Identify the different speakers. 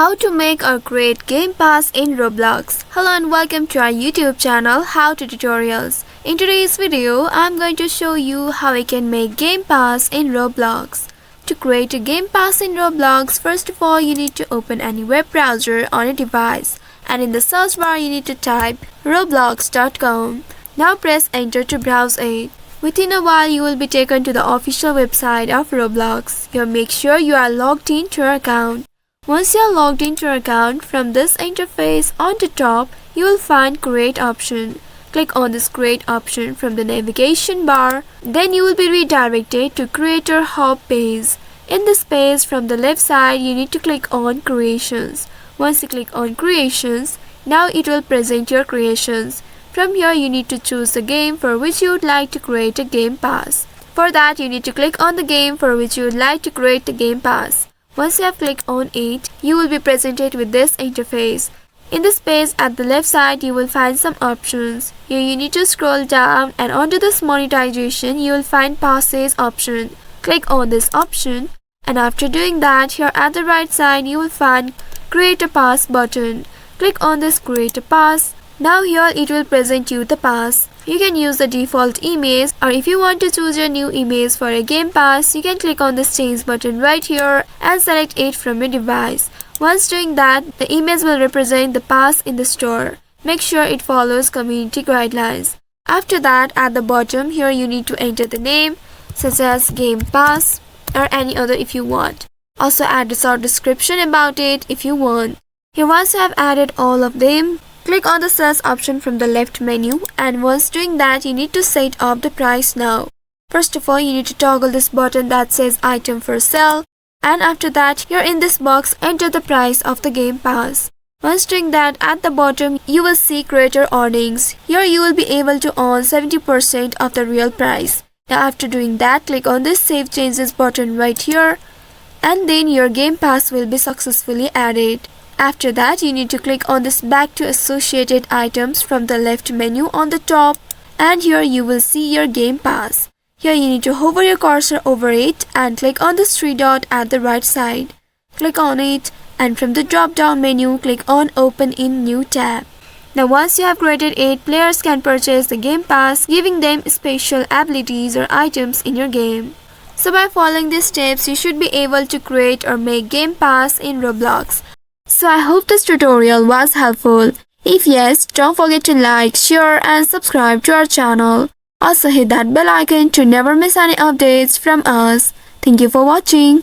Speaker 1: How to make or create Game Pass in Roblox. Hello and welcome to our YouTube channel How to Tutorials. In today's video, I'm going to show you how we can make Game Pass in Roblox. To create a Game Pass in Roblox, first of all you need to open any web browser on a device, and in the search bar you need to type roblox.com. Now press enter to browse it. Within a while you will be taken to the official website of Roblox. Here make sure you are logged into your account. Once you are logged into your account, from this interface on the top, you will find Create option. Click on this Create option from the navigation bar. Then you will be redirected to Creator Hub page. In this page, from the left side, you need to click on Creations. Once you click on Creations, now it will present your creations. From here, you need to choose the game for which you would like to create a Game Pass. For that, you need to click on the game for which you would like to create the Game Pass. Once you have clicked on it, you will be presented with this interface. In this page at the left side, you will find some options. Here you need to scroll down and onto this monetization, you will find passes option. Click on this option, and after doing that, here at the right side, you will find Create a Pass button. Click on this Create a Pass. Now here it will present you the pass. You can use the default image, or if you want to choose your new image for a Game Pass, you can click on this change button right here and select it from your device. Once doing that, the image will represent the pass in the store. Make sure it follows community guidelines. After that, at the bottom here you need to enter the name such as Game Pass or any other if you want. Also add a short description about it if you want. Here once you have added all of them, click on the search option from the left menu, and once doing that you need to set up the price now. First of all you need to toggle this button that says item for sale, and after that here in this box enter the price of the Game Pass. Once doing that, at the bottom you will see creator earnings. Here you will be able to earn 70% of the real price. Now after doing that, click on this save changes button right here, and then your Game Pass will be successfully added. After that, you need to click on this back to associated items from the left menu on the top, and here you will see your Game Pass. Here you need to hover your cursor over it and click on this three dot at the right side. Click on it, and from the drop down menu click on Open in New tab. Now once you have created it, players can purchase the Game Pass, giving them special abilities or items in your game. So by following these steps, you should be able to create or make Game Pass in Roblox. So I hope this tutorial was helpful. If yes, don't forget to like, share and subscribe to our channel. Also hit that bell icon to never miss any updates from us. Thank you for watching.